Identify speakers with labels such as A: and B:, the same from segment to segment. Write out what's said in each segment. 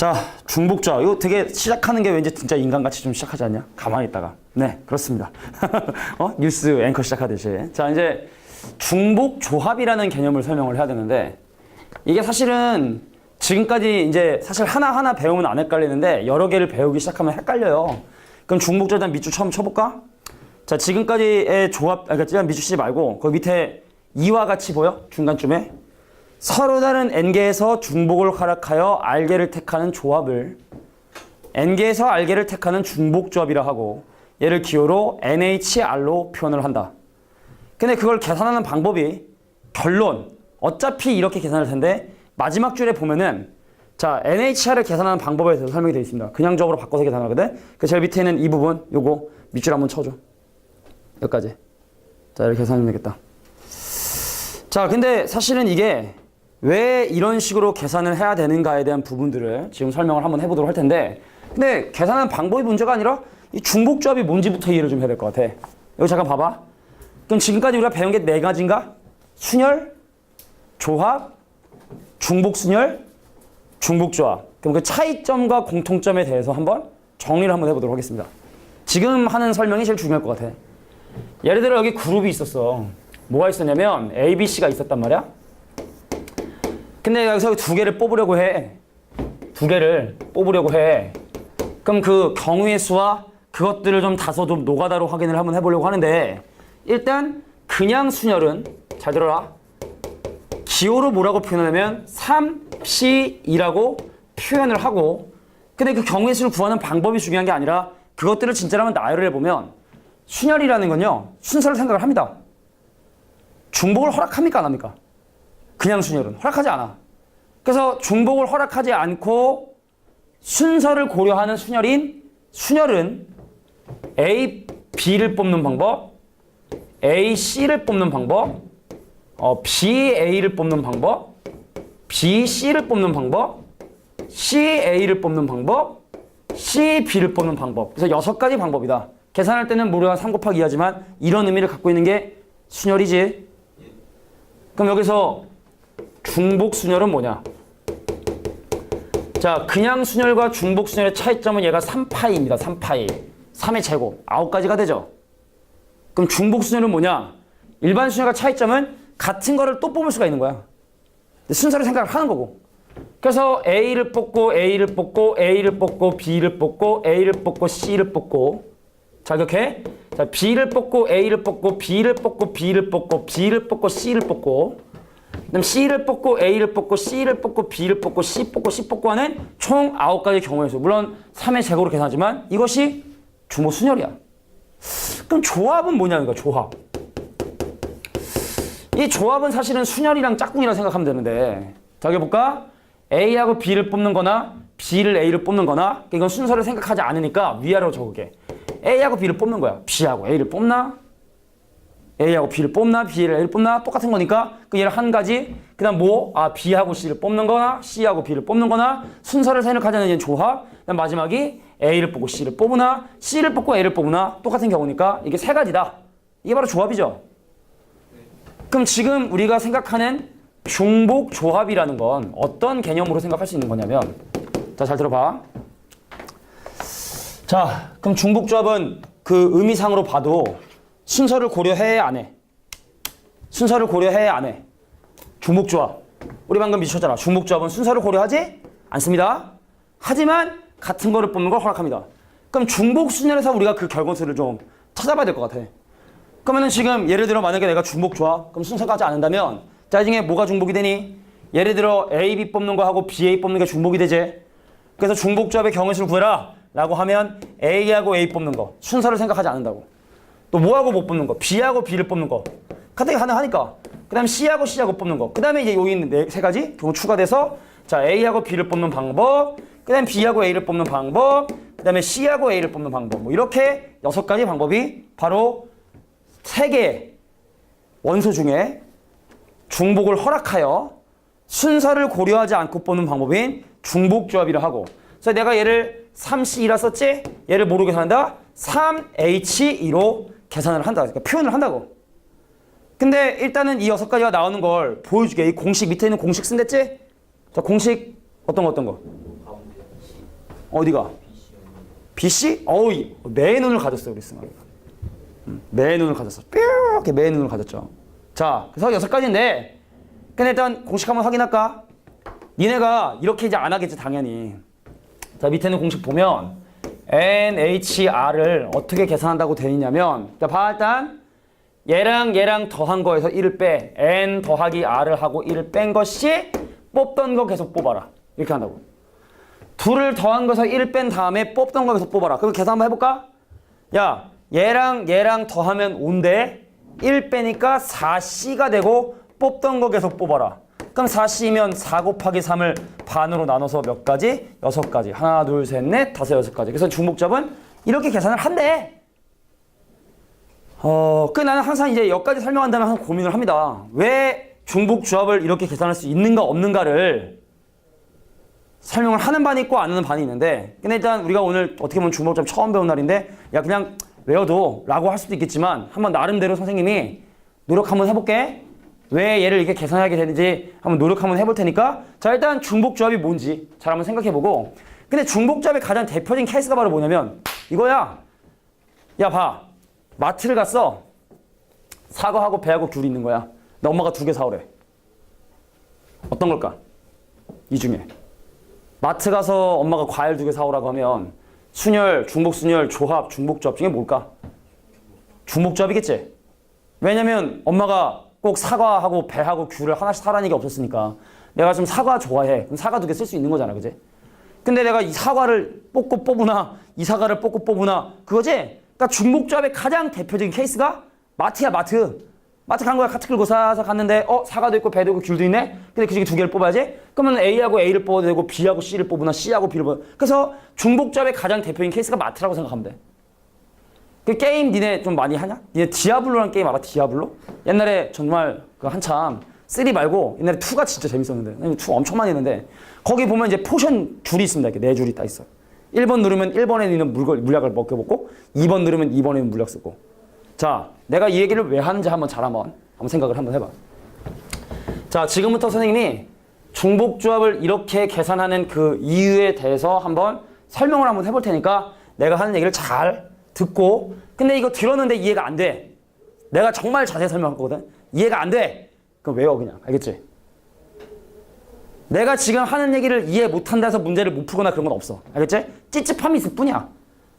A: 자, 중복좌. 이거 되게 시작하는 게 왠지 진짜 인간같이 좀 시작하지 않냐? 가만히 있다가. 네, 그렇습니다. 뉴스 앵커 시작하듯이. 자, 이제 중복조합이라는 개념을 설명을 해야 되는데, 이게 사실은 지금까지 이제 사실 하나하나 배우면 안 헷갈리는데, 여러 개를 배우기 시작하면 헷갈려요. 그럼 중복좌 일단 밑줄 처음 쳐볼까? 자, 지금까지의 조합, 그러니까 밑줄 치지 말고, 거기 밑에 이와 같이 보여? 중간쯤에. 서로 다른 n개에서 중복을 허락하여 r개를 택하는 조합을 n개에서 r개를 택하는 중복조합이라 하고, 얘를 기호로 NHR로 표현을 한다. 근데 그걸 계산하는 방법이 결론, 어차피 이렇게 계산할 텐데 마지막 줄에 보면은 자, NHR을 계산하는 방법에 대해서 설명이 되어 있습니다. 그냥적으로 바꿔서 계산하거든. 그 제일 밑에 있는 이 부분, 요거 밑줄 한번 쳐줘. 여기까지. 자, 이렇게 계산하면 되겠다. 자, 근데 사실은 이게 왜 이런 식으로 계산을 해야 되는가에 대한 부분들을 지금 설명을 한번 해보도록 할 텐데, 근데 계산하는 방법이 문제가 아니라 이 중복조합이 뭔지부터 이해를 좀 해야 될 것 같아. 여기 잠깐 봐봐. 그럼 지금까지 우리가 배운 게 네 가지인가? 순열, 조합, 중복순열, 중복조합. 그럼 그 차이점과 공통점에 대해서 한번 정리를 한번 해보도록 하겠습니다. 지금 하는 설명이 제일 중요할 것 같아. 예를 들어 여기 그룹이 있었어. 뭐가 있었냐면 A, B, C가 있었단 말이야. 근데 여기서 두 개를 뽑으려고 해. 두 개를 뽑으려고 해. 그럼 그 경우의 수와 그것들을 좀 다소 좀 노가다로 확인을 한번 해보려고 하는데, 일단 그냥 순열은 잘 들어라. 기호로 뭐라고 표현하냐면 3C2라고 표현을 하고, 근데 그 경우의 수를 구하는 방법이 중요한 게 아니라 그것들을 진짜로 한번 나열을 해보면 순열이라는 건요, 순서를 생각을 합니다. 중복을 허락합니까 안 합니까? 그냥 순열은 허락하지 않아. 그래서 중복을 허락하지 않고 순서를 고려하는 순열은 A, B를 뽑는 방법, A, C를 뽑는 방법, B, A를 뽑는 방법, B, C를 뽑는 방법, C, A를 뽑는 방법, C, B를 뽑는 방법. 그래서 6가지 방법이다. 계산할 때는 무려 3 곱하기 2하지만 이런 의미를 갖고 있는 게 순열이지. 그럼 여기서 중복 순열은 뭐냐? 자, 그냥 순열과 중복 순열의 차이점은 얘가 3파이입니다. 3파이. 3의 제곱. 9가지가 되죠. 그럼 중복 순열은 뭐냐? 일반 순열과 차이점은 같은 거를 또 뽑을 수가 있는 거야. 순서를 생각을 하는 거고. 그래서 A를 뽑고 A를 뽑고 A를 뽑고 B를 뽑고 A를 뽑고 C를 뽑고. 자, 이렇게. 자, B를 뽑고 A를 뽑고 B를 뽑고 B를 뽑고 B를 뽑고 C를 뽑고, 그다음 C를 뽑고 A를 뽑고 C를 뽑고 B를 뽑고 C 뽑고 C 뽑고 하는 총 9가지 경우의 수. 물론 3의 제곱으로 계산하지만 이것이 중복 순열이야. 그럼 조합은 뭐냐니까, 조합. 이 조합은 사실은 순열이랑 짝꿍이라 생각하면 되는데, 자, 여기 볼까? A하고 B를 뽑는 거나 B를 A를 뽑는 거나, 이건 순서를 생각하지 않으니까 위아래로 적을게. A하고 B를 뽑는 거야. B하고 A를 뽑나? A하고 B를 뽑나? B를 A를 뽑나? 똑같은 거니까 그 얘를 한 가지. 그 다음 B하고 C를 뽑는 거나 C하고 B를 뽑는 거나, 순서를 생각하자는 얘는 조합. 그 다음 마지막이 A를 뽑고 C를 뽑으나 C를 뽑고 A를 뽑으나 똑같은 경우니까 이게 3가지다. 이게 바로 조합이죠. 그럼 지금 우리가 생각하는 중복 조합이라는 건 어떤 개념으로 생각할 수 있는 거냐면, 자, 잘 들어봐. 자, 그럼 중복 조합은 그 의미상으로 봐도 순서를 고려해 안 해? 순서를 고려해 안 해? 중복 조합. 우리 방금 미쳤잖아. 중복 조합은 순서를 고려하지 않습니다. 하지만 같은 거를 뽑는 걸 허락합니다. 그럼 중복 순열에서 우리가 그 결과수를 좀 찾아봐야 될 것 같아. 그러면은 지금 예를 들어 만약에 내가 중복 조합, 그럼 순서가 하지 않는다면 나중에 뭐가 중복이 되니? 예를 들어 A, B 뽑는 거 하고 B, A 뽑는 게 중복이 되지. 그래서 중복 조합의 경우의 수를 구해라 라고 하면 A하고 A 뽑는 거 순서를 생각하지 않는다고. 또 뭐하고 못 뽑는 거? B하고 B를 뽑는 거 카테고리 가능하니까. 그 다음에 C하고 C하고 뽑는 거. 그 다음에 이제 여기 있는 3가지 경우 추가돼서, 자, A하고 B를 뽑는 방법, 그 다음에 B하고 A를 뽑는 방법, 그 다음에 C하고 A를 뽑는 방법. 뭐 이렇게 6가지 방법이 바로 3개의 원소 중에 중복을 허락하여 순서를 고려하지 않고 뽑는 방법인 중복조합이라 하고, 그래서 내가 얘를 3C2라 썼지? 얘를 뭐로 계산한다? 3H2로 계산을 한다. 그러니까 표현을 한다고. 근데 일단은 이 6가지가 나오는 걸 보여주게. 이 공식 밑에 있는 공식 쓴댔지? 자, 공식 어떤 거? 어디가? BC? 매의 눈을 가졌어요, 우리 승환이가. 매의 눈을 가졌어. 이렇게 매의 눈을 가졌죠. 자, 그래서 6가지인데, 근데 일단 공식 한번 확인할까? 니네가 이렇게 이제 안 하겠지, 당연히. 자, 밑에는 공식 보면, NHR을 어떻게 계산한다고 되어 있냐면, 자, 봐, 일단. 얘랑 더한 거에서 1을 빼. N 더하기 R을 하고 1을 뺀 것이 뽑던 거 계속 뽑아라. 이렇게 한다고. 둘을 더한 거에서 1을 뺀 다음에 뽑던 거 계속 뽑아라. 그럼 계산 한번 해볼까? 야, 얘랑 더하면 5인데 1 빼니까 4C가 되고 뽑던 거 계속 뽑아라. 그럼 4C면 4 곱하기 3을 반으로 나눠서 몇 가지? 6가지. 하나, 둘, 셋, 넷, 다섯, 6가지. 그래서 중복잡은 이렇게 계산을 한대. 그 나는 항상 이제 여기까지 설명한다면 항상 고민을 합니다. 왜 중복조합을 이렇게 계산할 수 있는가 없는가를 설명을 하는 반이 있고 안 하는 반이 있는데, 근데 일단 우리가 오늘 어떻게 보면 중복조합 처음 배운 날인데, 야 그냥 외워도 라고 할 수도 있겠지만 한번 나름대로 선생님이 노력 한번 해볼게. 왜 얘를 이렇게 계산하게 되는지 한번 노력 한번 해볼 테니까, 자 일단 중복조합이 뭔지 잘 한번 생각해보고. 근데 중복조합의 가장 대표적인 케이스가 바로 뭐냐면 이거야. 야 봐, 마트를 갔어. 사과하고 배하고 귤이 있는 거야. 나 엄마가 2개 사오래. 어떤 걸까? 이 중에 마트 가서 엄마가 과일 2개 사오라고 하면 순열, 중복순열, 조합, 중복조합 중에 뭘까? 중복조합이겠지? 왜냐면 엄마가 꼭 사과하고 배하고 귤을 하나씩 사라는 게 없었으니까. 내가 좀 사과 좋아해. 그럼 사과 2개 쓸 수 있는 거잖아, 그지? 근데 내가 이 사과를 뽑고 뽑으나 이 사과를 뽑고 뽑으나 그거지? 그러니까 중복조합의 가장 대표적인 케이스가 마트야, 마트. 마트 간 거야. 카트 끌고 사서 갔는데 사과도 있고 배도 있고 귤도 있네? 근데 그 중에 2개를 뽑아야지? 그러면 A하고 A를 뽑아도 되고 B하고 C를 뽑으나 C하고 B를 뽑아. 그래서 중복조합의 가장 대표적인 케이스가 마트라고 생각하면 돼. 그 게임 니네 좀 많이 하냐? 니네 디아블로라는 게임 알아? 디아블로? 옛날에 정말 그 한참 3 말고 옛날에 2가 진짜 재밌었는데 2 엄청 많이 했는데 거기 보면 이제 포션 줄이 있습니다. 이렇게 4줄이 딱 있어. 1번 누르면 1번에 있는 물약을 먹고 2번 누르면 2번에 있는 물약 쓰고. 자, 내가 이 얘기를 왜 하는지 한번 생각을 한번 해봐. 자, 지금부터 선생님이 중복조합을 이렇게 계산하는 그 이유에 대해서 한번 설명을 한번 해볼 테니까 내가 하는 얘기를 잘 듣고, 근데 이거 들었는데 이해가 안 돼. 내가 정말 자세히 설명할 거거든. 이해가 안 돼. 그럼 외워 그냥. 알겠지? 내가 지금 하는 얘기를 이해 못한다 해서 문제를 못 풀거나 그런 건 없어. 알겠지? 찝찝함이 있을 뿐이야.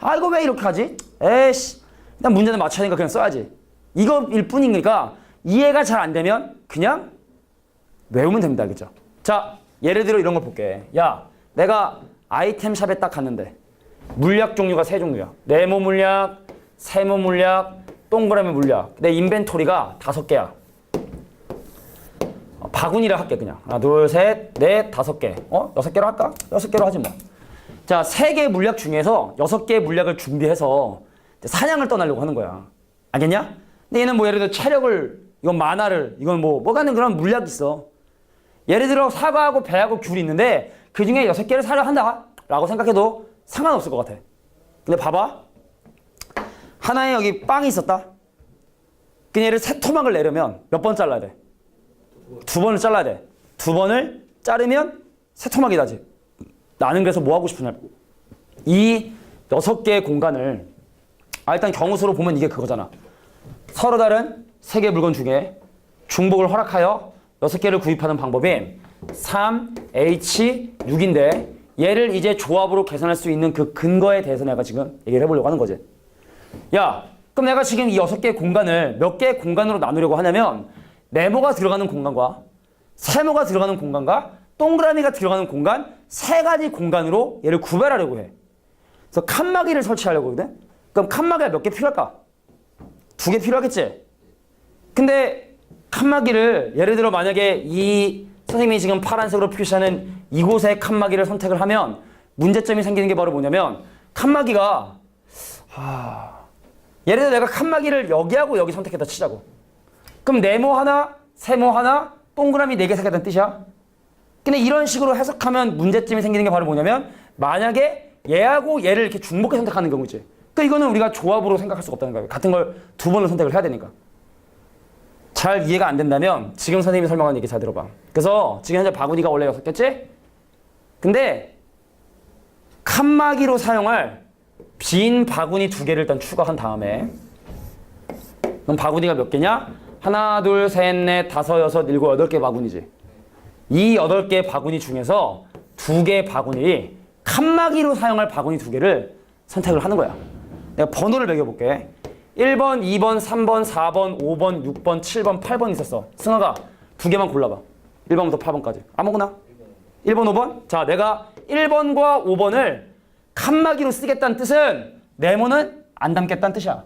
A: 아 이거 왜 이렇게 하지? 에이씨. 일단 문제는 맞춰야 되니까 그냥 써야지. 이거일 뿐이니까 이해가 잘 안 되면 그냥 외우면 됩니다. 알겠죠? 자, 예를 들어 이런 걸 볼게. 야, 내가 아이템샵에 딱 갔는데 물약 종류가 3종류야. 네모 물약, 세모 물약, 동그라미 물약. 내 인벤토리가 5개야. 바구니를 할게 그냥. 하나, 둘, 셋, 넷, 5개. 6개로 할까? 6개로 하지 뭐. 자, 3개의 물약 중에서 6개의 물약을 준비해서 사냥을 떠나려고 하는 거야. 알겠냐? 근데 얘는 뭐 예를 들어 체력을, 이건 만화를, 이건 뭐 가는 그런 물약이 있어. 예를 들어 사과하고 배하고 귤이 있는데 그 중에 6개를 사려 한다 라고 생각해도 상관없을 것 같아. 근데 봐봐. 하나에 여기 빵이 있었다. 근데 얘를 3토막을 내려면 몇 번 잘라야 돼? 2번을 잘라야 돼. 2번을 자르면 3토막이 나지. 나는 그래서 뭐 하고 싶으냐. 이 6개의 공간을 일단 경우수로 보면 이게 그거잖아. 서로 다른 3개의 물건 중에 중복을 허락하여 6개를 구입하는 방법이 3H6인데 얘를 이제 조합으로 계산할 수 있는 그 근거에 대해서 내가 지금 얘기를 해보려고 하는 거지. 야, 그럼 내가 지금 이 6개의 공간을 몇 개의 공간으로 나누려고 하냐면 네모가 들어가는 공간과 세모가 들어가는 공간과 동그라미가 들어가는 공간 3가지 공간으로 얘를 구별하려고 해. 그래서 칸막이를 설치하려고 하거든. 그럼 칸막이가 몇 개 필요할까? 2개 필요하겠지? 근데 칸막이를 예를 들어 만약에 이 선생님이 지금 파란색으로 표시하는 이곳의 칸막이를 선택을 하면 문제점이 생기는 게 바로 뭐냐면 칸막이가 예를 들어 내가 칸막이를 여기하고 여기 선택했다 치자고. 그럼 네모 하나, 세모 하나, 동그라미 4개 생겼다는 뜻이야. 근데 이런 식으로 해석하면 문제점이 생기는 게 바로 뭐냐면 만약에 얘하고 얘를 이렇게 중복해 선택하는 경우지. 그러니까 이거는 우리가 조합으로 생각할 수가 없다는 거예요. 같은 걸 2번을 선택을 해야 되니까. 잘 이해가 안 된다면 지금 선생님이 설명하는 얘기 잘 들어봐. 그래서 지금 현재 바구니가 원래 6개지? 근데 칸막이로 사용할 빈 바구니 2개를 일단 추가한 다음에 그럼 바구니가 몇 개냐? 하나, 둘, 셋, 넷, 다섯, 여섯, 일곱, 8개 바구니지. 이 8개 바구니 중에서 2개 바구니, 칸막이로 사용할 바구니 2개를 선택을 하는 거야. 내가 번호를 매겨볼게. 1번, 2번, 3번, 4번, 5번, 6번, 7번, 8번 있었어. 승아가 2개만 골라봐. 1번부터 8번까지. 아무거나. 1번, 5번? 자, 내가 1번과 5번을 칸막이로 쓰겠다는 뜻은 네모는 안 담겠다는 뜻이야.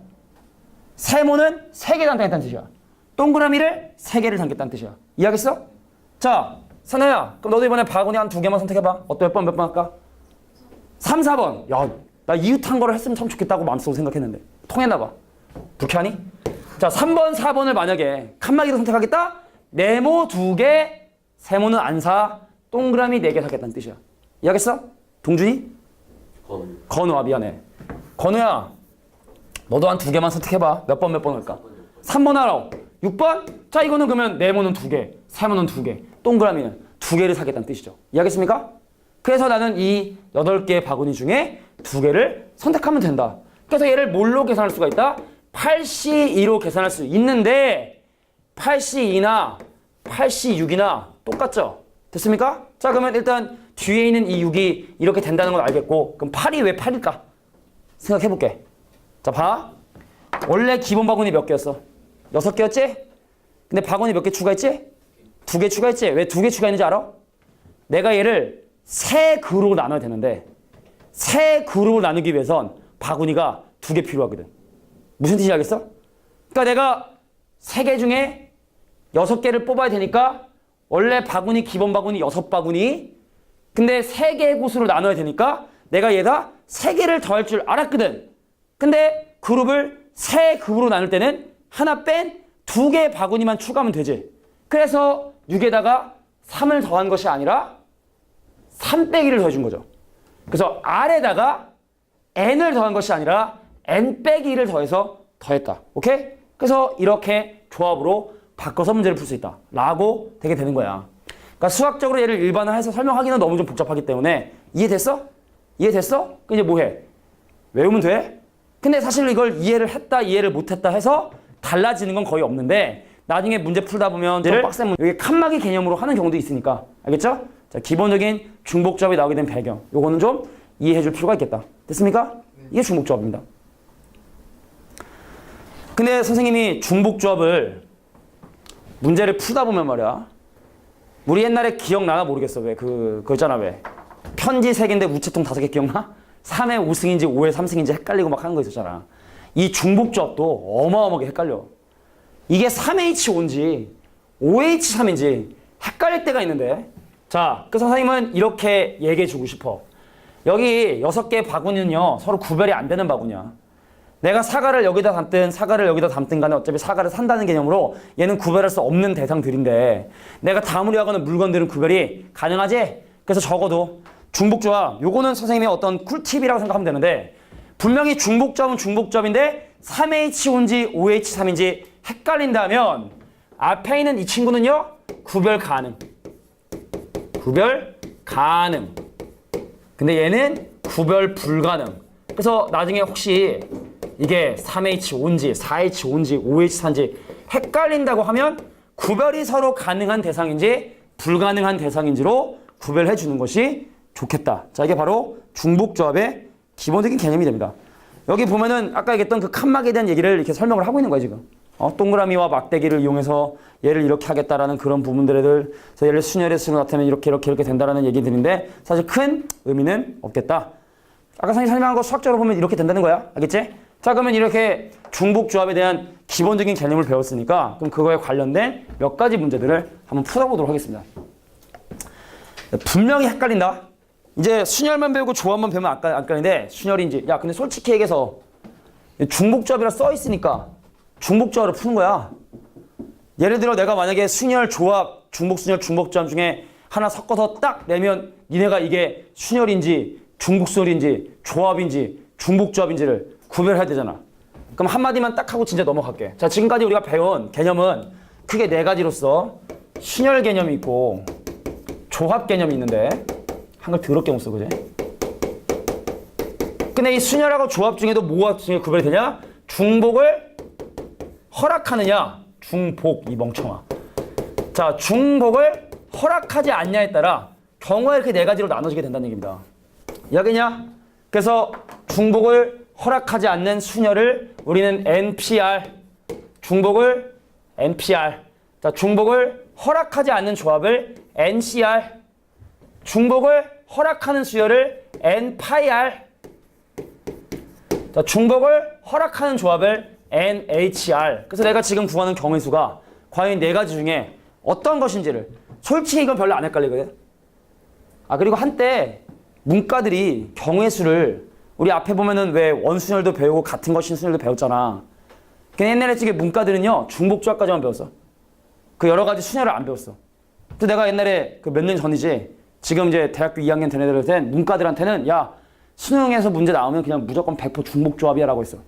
A: 세모는 3개 담겠다는 뜻이야. 동그라미를 3개를 담겠다는 뜻이야. 이해하겠어? 자, 사나야, 그럼 너도 이번에 바구니 한 2개만 선택해봐. 몇 번 할까? 3, 4번. 야, 나 이웃한 거를 했으면 참 좋겠다고 마음속으로 생각했는데. 통했나봐. 불쾌하니? 자, 3번, 4번을 만약에 칸막이로 선택하겠다? 네모 2개, 세모는 안 사, 동그라미 4개 사겠다는 뜻이야. 이해하겠어? 동준이? 건우야, 미안해. 건우야, 너도 한 2개만 선택해봐. 몇 번 할까? 3번 하라고. 6번? 자, 이거는 그러면 네모는 2개, 세모는 2개, 동그라미는 2개를 사겠다는 뜻이죠. 이해하겠습니까? 그래서 나는 이 8개의 바구니 중에 2개를 선택하면 된다. 그래서 얘를 뭘로 계산할 수가 있다? 8C2로 계산할 수 있는데 8C2나 8C6이나 똑같죠? 됐습니까? 자, 그러면 일단 뒤에 있는 이 6이 이렇게 된다는 걸 알겠고 그럼 8이 왜 8일까? 생각해볼게. 자, 봐. 원래 기본 바구니 몇 개였어? 6개였지? 근데 바구니 몇 개 추가했지? 2개 추가했지? 왜 2개 추가했는지 알아? 내가 얘를 세 그룹으로 나눠야 되는데 세 그룹으로 나누기 위해선 바구니가 2개 필요하거든. 무슨 뜻인지 알겠어? 그러니까 내가 3개 중에 6개를 뽑아야 되니까 원래 바구니 기본 바구니 6바구니 근데 3개의 곳으로 나눠야 되니까 내가 얘가 3개를 더할 줄 알았거든. 근데 그룹을 세 그룹으로 나눌 때는 하나 뺀 2개의 바구니만 추가하면 되지. 그래서 6에다가 3을 더한 것이 아니라 3 빼기를 더해준 거죠. 그래서 R에다가 N을 더한 것이 아니라 N 빼기 1을 더해서 더했다. 오케이? 그래서 이렇게 조합으로 바꿔서 문제를 풀 수 있다. 라고 되게 되는 거야. 그러니까 수학적으로 얘를 일반화해서 설명하기는 너무 좀 복잡하기 때문에 이해됐어? 이해됐어? 이제 뭐해? 외우면 돼? 근데 사실 이걸 이해를 했다, 이해를 못했다 해서 달라지는 건 거의 없는데 나중에 문제 풀다 보면 좀 빡센 문제, 여기 칸막이 개념으로 하는 경우도 있으니까 알겠죠? 자, 기본적인 중복조합이 나오게 된 배경 요거는 좀 이해해 줄 필요가 있겠다. 됐습니까? 이게 중복조합입니다. 근데 선생님이 중복조합을 문제를 풀다 보면 말이야 우리 옛날에 기억나나 모르겠어. 왜 그거 있잖아. 왜 편지 3개인데 우체통 5개 기억나? 3회 5승인지 5회 3승인지 헷갈리고 막 하는 거 있었잖아. 이 중복조합도 어마어마하게 헷갈려. 이게 3H5인지 5H3인지 헷갈릴 때가 있는데 자, 그 선생님은 이렇게 얘기해 주고 싶어. 여기 6개 바구니는요 서로 구별이 안 되는 바구니야. 내가 사과를 여기다 담든 사과를 여기다 담든 간에 어차피 사과를 산다는 개념으로 얘는 구별할 수 없는 대상들인데 내가 다무리하고는 물건들은 구별이 가능하지? 그래서 적어도 중복조합 요거는 선생님의 어떤 꿀팁이라고 생각하면 되는데 분명히 중복조합은 중복조합인데 3H5인지 5H3인지 헷갈린다면 앞에 있는 이 친구는요 구별 가능. 구별 가능. 근데 얘는 구별 불가능. 그래서 나중에 혹시 이게 3H5인지 4H5인지 5H4인지 헷갈린다고 하면 구별이 서로 가능한 대상인지 불가능한 대상인지로 구별해 주는 것이 좋겠다. 자, 이게 바로 중복조합의 기본적인 개념이 됩니다. 여기 보면은 아까 얘기했던 그 칸막이에 대한 얘기를 이렇게 설명을 하고 있는 거야 지금. 동그라미와 막대기를 이용해서 얘를 이렇게 하겠다라는 그런 부분들을 그래서 얘를 순열의 수로 나타내면 이렇게 된다라는 얘기들인데 사실 큰 의미는 없겠다. 아까 선생님이 설명한 거 수학적으로 보면 이렇게 된다는 거야. 알겠지? 자, 그러면 이렇게 중복조합에 대한 기본적인 개념을 배웠으니까 그럼 그거에 관련된 몇 가지 문제들을 한번 풀어보도록 하겠습니다. 분명히 헷갈린다. 이제 순열만 배우고 조합만 배우면 안 헷갈리는데 순열인지 야 근데 솔직히 얘기해서 중복조합이라 써 있으니까 중복조합을 푸는 거야. 예를 들어 내가 만약에 순열, 조합, 중복순열, 중복조합 중에 하나 섞어서 딱 내면 니네가 이게 순열인지 중복순열인지 조합인지 중복조합인지를 구별해야 되잖아. 그럼 한마디만 딱 하고 진짜 넘어갈게. 자, 지금까지 우리가 배운 개념은 크게 4가지로서 순열 개념이 있고 조합 개념이 있는데 한글 더럽게 못 써, 그지? 근데 이 순혈하고 조합 중에도 뭐가 중에 구별이 되냐? 중복을 허락하느냐? 중복, 이 멍청아. 자, 중복을 허락하지 않냐에 따라 경우가 이렇게 네 가지로 나눠지게 된다는 얘기입니다. 여기냐? 그래서 중복을 허락하지 않는 순혈을 우리는 NPR, 중복을 NPR, 자, 중복을 허락하지 않는 조합을 NCR, 중복을 허락하는 수열을 NPR, 자, 중복을 허락하는 조합을 NHR. 그래서 내가 지금 구하는 경우의 수가 과연 네 가지 중에 어떤 것인지를, 솔직히 이건 별로 안 헷갈리거든. 그리고 한때 문과들이 경우의 수를, 우리 앞에 보면은 왜 원순열도 배우고 같은 것 신순열도 배웠잖아. 근데 옛날에 지금 문과들은요, 중복조합까지만 배웠어. 그 여러 가지 순열을 안 배웠어. 또 내가 옛날에 그 몇 년 전이지, 지금 이제 대학교 2학년 된 애들한테는, 문과들한테는 야, 수능에서 문제 나오면 그냥 무조건 100% 중복조합이야 라고 했어.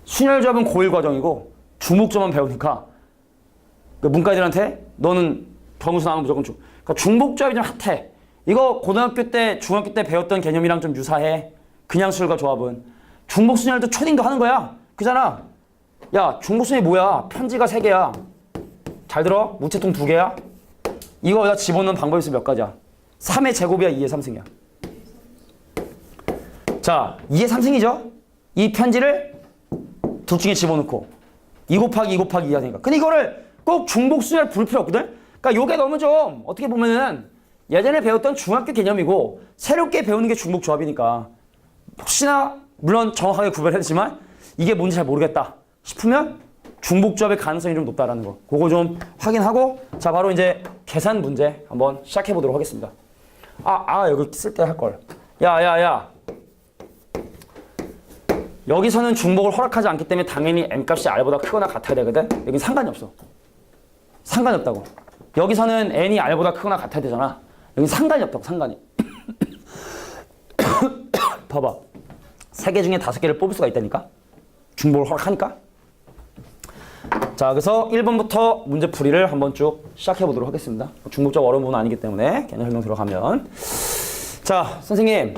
A: 순열조합은 고1 과정이고 중복조합만 배우니까 그 문과들한테 너는 경우수 나오면 무조건 그러니까 중복조합이 좀 핫해. 이거 고등학교 때, 중학교 때 배웠던 개념이랑 좀 유사해. 그냥 수열과 조합은. 중복순열도 초딩도 하는 거야. 그잖아. 야, 중복순열이 뭐야? 편지가 3개야. 잘 들어? 우체통 2개야. 이거 여기다 집어넣는 방법이 있어. 몇 가지야? 3의 제곱이야, 2의 3승이야. 자, 2의 3승이죠? 이 편지를 둘 중에 집어넣고 2 곱하기 2 곱하기 2가 되니까. 근데 이거를 꼭 중복순열 부를 필요 없거든? 그러니까 요게 너무 좀 어떻게 보면은 예전에 배웠던 중학교 개념이고 새롭게 배우는 게 중복조합이니까 혹시나 물론 정확하게 구별했지만 이게 뭔지 잘 모르겠다 싶으면 중복조합의 가능성이 좀 높다라는 거, 그거 좀 확인하고, 자, 바로 이제 계산 문제 한번 시작해 보도록 하겠습니다. 여기 쓸 때 할 걸. 야. 여기서는 중복을 허락하지 않기 때문에 당연히 n값이 r보다 크거나 같아야 되거든. 여긴 상관이 없어. 상관이 없다고. 여기서는 n이 r보다 크거나 같아야 되잖아. 여긴 상관이 없다고, 상관이. 봐봐. 3개 중에 5개를 뽑을 수가 있다니까? 중복을 허락하니까? 자, 그래서 1번부터 문제풀이를 한번 쭉 시작해 보도록 하겠습니다. 중복적 어려운 부분은 아니기 때문에 개념 설명 들어가면. 자, 선생님.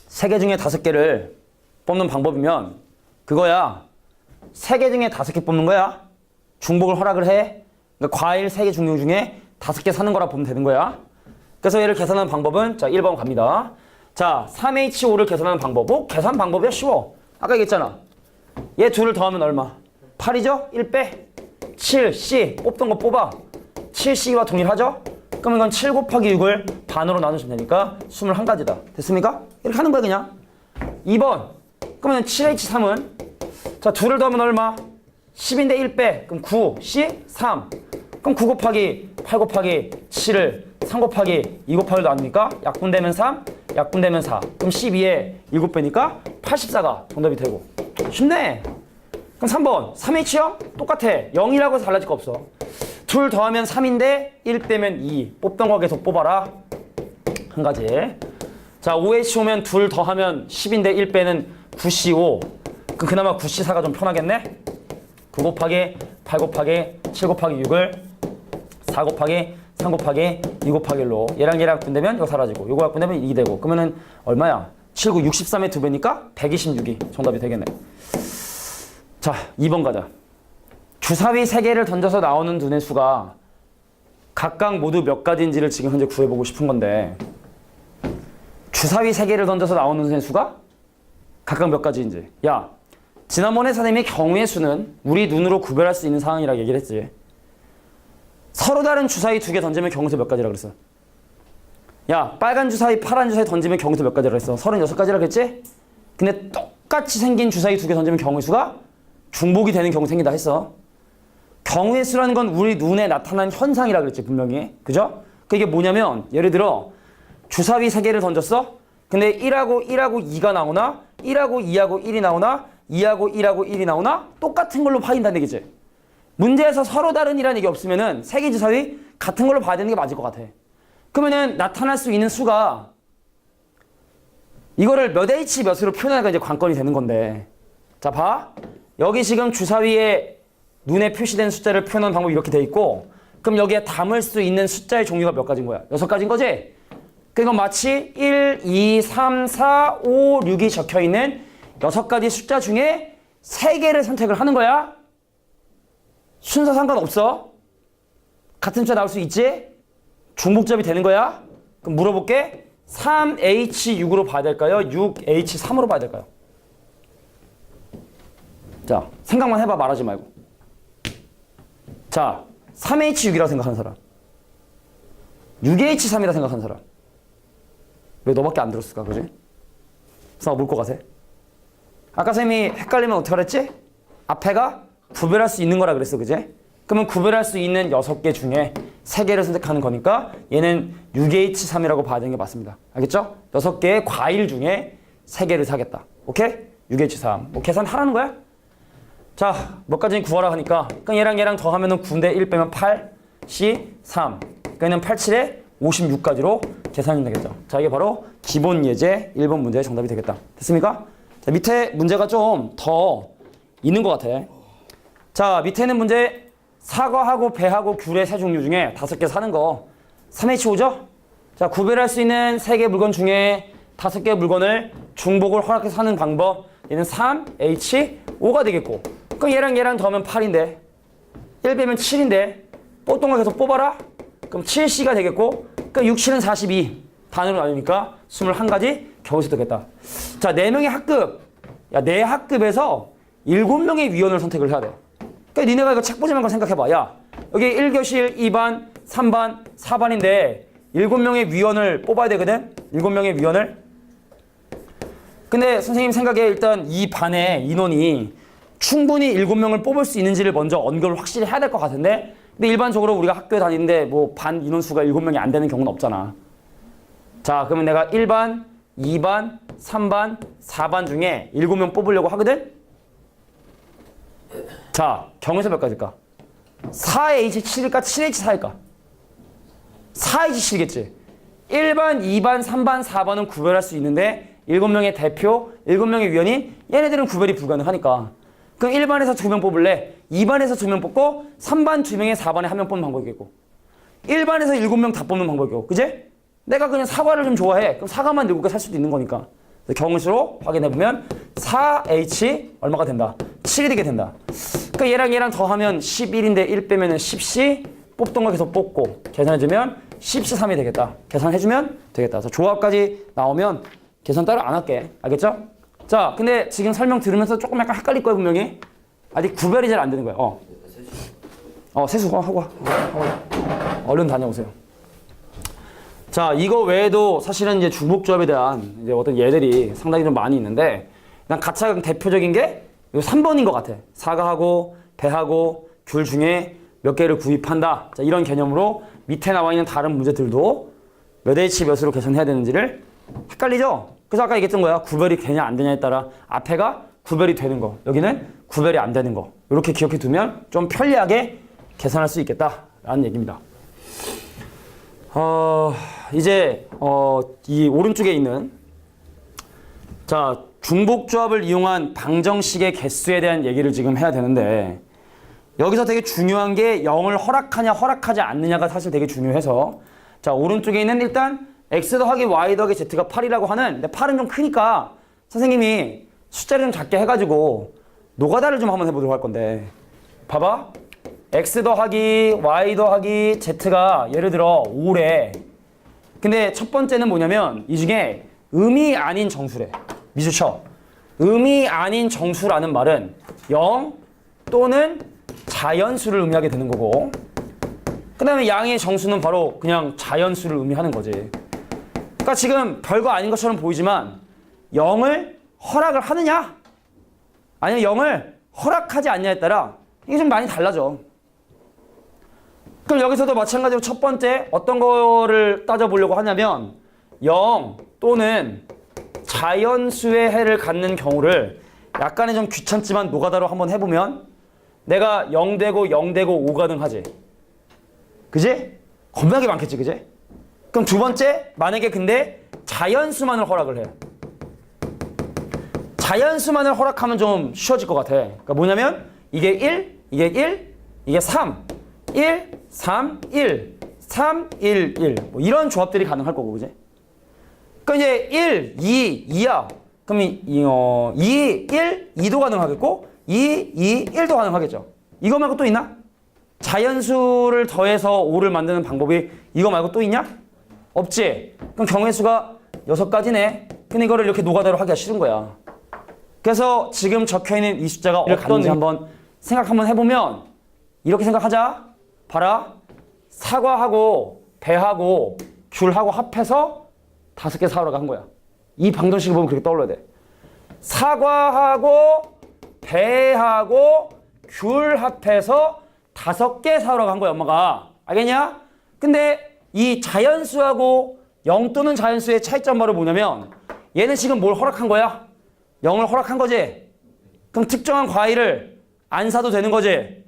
A: 3개 중에 5개를 뽑는 방법이면 그거야. 3개 중에 5개 뽑는 거야. 중복을 허락을 해. 그러니까 과일 3개 종류 중에 5개 사는 거라 보면 되는 거야. 그래서 얘를 계산하는 방법은, 자, 1번 갑니다. 자, 3H5를 계산하는 방법. 계산 방법이야, 쉬워. 아까 얘기했잖아. 얘 둘을 더하면 얼마? 8이죠? 1 빼. 7C. 뽑던 거 뽑아. 7C와 동일하죠? 그럼 이건 7 곱하기 6을 반으로 나누시면 되니까 21가지다. 됐습니까? 이렇게 하는 거야, 그냥. 2번. 그러면 7H3은, 자, 둘을 더하면 얼마? 10인데 1 빼. 그럼 9. C? 3. 그럼 9 곱하기 8 곱하기 7을 3 곱하기 2 곱하기로 나누니까 약분되면 3, 약분되면 4. 그럼 12에 7배니까 84가 정답이 되고. 쉽네. 그럼 3번. 3H형? 똑같아. 0이라고 해서 달라질 거 없어. 둘 더하면 3인데 1 빼면 2. 뽑던 거 계속 뽑아라. 한 가지. 자, 5H 오면 둘 더하면 10인데 1 빼는 9C5. 그럼 그나마 9C4가 좀 편하겠네? 9 곱하기 8 곱하기 7 곱하기 6을 4 곱하기 3 곱하기 2 곱하기 1로 얘랑 분되면 이거 사라지고 요거 분되면 2 되고, 그러면은 얼마야? 7, 9, 63의 2배니까 126이 정답이 되겠네. 자, 2번 가자. 주사위 3개를 던져서 나오는 두뇌 수가 각각 모두 몇 가지인지를 지금 현재 구해보고 싶은 건데, 주사위 3개를 던져서 나오는 두뇌 수가 각각 몇 가지인지. 야, 지난번에 선생님이 경우의 수는 우리 눈으로 구별할 수 있는 상황이라고 얘기를 했지. 서로 다른 주사위 2개 던지면 경우수 몇 가지라고 그랬어? 야, 빨간 주사위, 파란 주사위 던지면 경우수 몇 가지라고 했어? 36가지라고 했지? 근데 똑같이 생긴 주사위 2개 던지면 경우의 수가 중복이 되는 경우 생긴다 했어. 경우의 수라는 건 우리 눈에 나타난 현상이라고 그랬지, 분명히. 그죠? 그게 뭐냐면, 예를 들어 주사위 3개를 던졌어? 근데 1하고 2가 나오나? 1하고 2하고 1이 나오나? 2하고 1하고 1이 나오나? 똑같은 걸로 파인다는 얘기지. 문제에서 서로 다른 이라는 얘기 없으면은 3개 주사위 같은 걸로 봐야 되는 게 맞을 것 같아. 그러면은 나타날 수 있는 수가 이거를 몇 H 몇으로 표현하니까 이제 관건이 되는 건데. 자, 봐. 여기 지금 주사위에 눈에 표시된 숫자를 표현하는 방법이 이렇게 돼 있고, 그럼 여기에 담을 수 있는 숫자의 종류가 몇 가지인 거야? 6가지인 거지? 그러니까 마치 1, 2, 3, 4, 5, 6이 적혀있는 6가지 숫자 중에 3개를 선택을 하는 거야. 순서 상관없어. 같은 숫자 나올 수 있지? 중복접이 되는 거야. 그럼 물어볼게. 3H6으로 봐야 될까요? 6H3으로 봐야 될까요? 자, 생각만 해봐. 말하지 말고. 자, 3H6이라고 생각하는 사람. 6H3이라고 생각하는 사람. 왜 너밖에 안 들었을까? 그지? 그래서 뭘 것 같아? 아까 쌤이 헷갈리면 어떻게 그랬지? 앞에가 구별할 수 있는 거라 그랬어. 그지? 그러면 구별할 수 있는 6개 중에 3개를 선택하는 거니까 얘는 6H3이라고 봐야 되는 게 맞습니다. 알겠죠? 6개의 과일 중에 3개를 사겠다. 오케이? 6H3. 뭐 계산하라는 거야? 자, 몇 가지 구하라 하니까 그럼 얘랑 더하면 9인데 1 빼면 8, C, 3. 그러니까 얘는 8, 7에 56까지로 계산이 되겠죠. 자, 이게 바로 기본 예제 1번 문제의 정답이 되겠다. 됐습니까? 자, 밑에 문제가 좀 더 있는 것 같아. 자, 밑에 있는 문제 사과하고 배하고 귤의 세 종류 중에 5개 사는 거 3H5죠? 자, 구별할 수 있는 3개 물건 중에 5개 물건을 중복을 허락해서 사는 방법. 얘는 3H5가 되겠고 그럼 얘랑 더하면 8인데 1 빼면 7인데 뽀똥을 계속 뽑아라. 그럼 7C가 되겠고 그러니까 6, 7은 42 반으로 나누니까 21가지 겨우수 되겠다. 자, 4명의 학급. 야, 내 학급에서 7명의 위원을 선택을 해야 돼. 그러니까 니네가 이거 책 보지 말고 생각해봐. 야, 여기 1교실 2반, 3반, 4반인데 7명의 위원을 뽑아야 되거든? 7명의 위원을. 근데 선생님 생각에 일단 이 반의 인원이 충분히 7명을 뽑을 수 있는지를 먼저 언급을 확실히 해야 될 것 같은데 근데 일반적으로 우리가 학교에 다니는데 뭐 반 인원수가 7명이 안 되는 경우는 없잖아. 자, 그러면 내가 1반, 2반, 3반, 4반 중에 7명 뽑으려고 하거든? 자, 경우에서 몇 가지일까? 4H7일까? 7H4일까? 4H7이겠지. 1반, 2반, 3반, 4반은 구별할 수 있는데 7명의 대표, 7명의 위원이 얘네들은 구별이 불가능하니까 그럼 1반에서 2명 뽑을래? 2반에서 2명 뽑고 3반 2명에 4반에 1명 뽑는 방법이겠고 1반에서 7명 다 뽑는 방법이고 그지? 내가 그냥 사과를 좀 좋아해. 그럼 사과만 7개 살 수도 있는 거니까 경우수로 확인해보면 4H 얼마가 된다? 7이 되게 된다. 그러니까 얘랑 더하면 11인데 1 빼면 10C 뽑던 거 계속 뽑고 계산해주면 10C3이 되겠다. 계산해주면 되겠다. 그래서 조합까지 나오면 계산 따로 안 할게. 알겠죠? 자, 근데 지금 설명 들으면서 조금 약간 헷갈릴 거야 분명히. 아직 구별이 잘 안 되는 거야. 세수 하고 와. 얼른 다녀오세요. 자, 이거 외에도 사실은 이제 중복조합에 대한 이제 어떤 예들이 상당히 좀 많이 있는데 그냥 가장 대표적인 게 3번인 것 같아. 사과하고 배하고 귤 중에 몇 개를 구입한다. 자, 이런 개념으로 밑에 나와 있는 다른 문제들도 몇 H 몇으로 계산해야 되는지를 헷갈리죠? 그래서 아까 얘기했던 거야. 구별이 되냐 안 되냐에 따라 앞에가 구별이 되는 거, 여기는 구별이 안 되는 거. 이렇게 기억해 두면 좀 편리하게 계산할 수 있겠다라는 얘기입니다. 이제 이 오른쪽에 있는 자, 중복조합을 이용한 방정식의 개수에 대한 얘기를 지금 해야 되는데 여기서 되게 중요한 게 0을 허락하냐 허락하지 않느냐가 사실 되게 중요해서 자, 오른쪽에 있는 일단 x 더하기 y 더하기 z가 8이라고 하는 근데 8은 좀 크니까 선생님이 숫자를 좀 작게 해가지고 노가다를 좀 한번 해보도록 할 건데 봐봐. x 더하기 y 더하기 z가 예를 들어 5래. 근데 첫 번째는 뭐냐면 이 중에 음이 아닌 정수래. 미주쳐. 음이 아닌 정수라는 말은 0 또는 자연수를 의미하게 되는 거고 그 다음에 양의 정수는 바로 그냥 자연수를 의미하는 거지. 그러니까 지금 별거 아닌 것처럼 보이지만 0을 허락을 하느냐 아니면 0을 허락하지 않냐에 따라 이게 좀 많이 달라져. 그럼 여기서도 마찬가지로 첫 번째 어떤 거를 따져보려고 하냐면 0 또는 자연수의 해를 갖는 경우를 약간의 좀 귀찮지만 노가다로 한번 해보면 내가 0 되고 0 되고 5 가능하지. 그지? 겁나게 많겠지. 그지? 그럼 두 번째 만약에 근데 자연수만을 허락을 해. 자연수만을 허락하면 좀 쉬워질 것 같아. 그러니까 뭐냐면 이게 1, 이게 1, 이게 3 1, 3, 1, 3, 1, 1 뭐 이런 조합들이 가능할 거고 그지? 그러니까 이제 1, 2, 2야. 그럼 2, 1, 2도 가능하겠고 2, 2, 1도 가능하겠죠. 이거 말고 또 있나? 자연수를 더해서 5를 만드는 방법이 이거 말고 또 있냐? 없지. 그럼 경우의 수가 6가지네. 근데 이거를 이렇게 노가다로 하기가 싫은 거야. 그래서 지금 적혀있는 이 숫자가 어떤지 한번 생각 한번 해보면 이렇게 생각하자. 봐라. 사과하고 배하고 귤하고 합해서 5개 사오라고 한 거야. 이 방정식을 보면 그렇게 떠올려야 돼. 사과하고 배하고 귤 합해서 5개 사오라고 한 거야, 엄마가. 알겠냐? 근데 이 자연수하고 0 또는 자연수의 차이점 바로 뭐냐면 얘는 지금 뭘 허락한 거야? 0을 허락한 거지? 그럼 특정한 과일을 안 사도 되는 거지?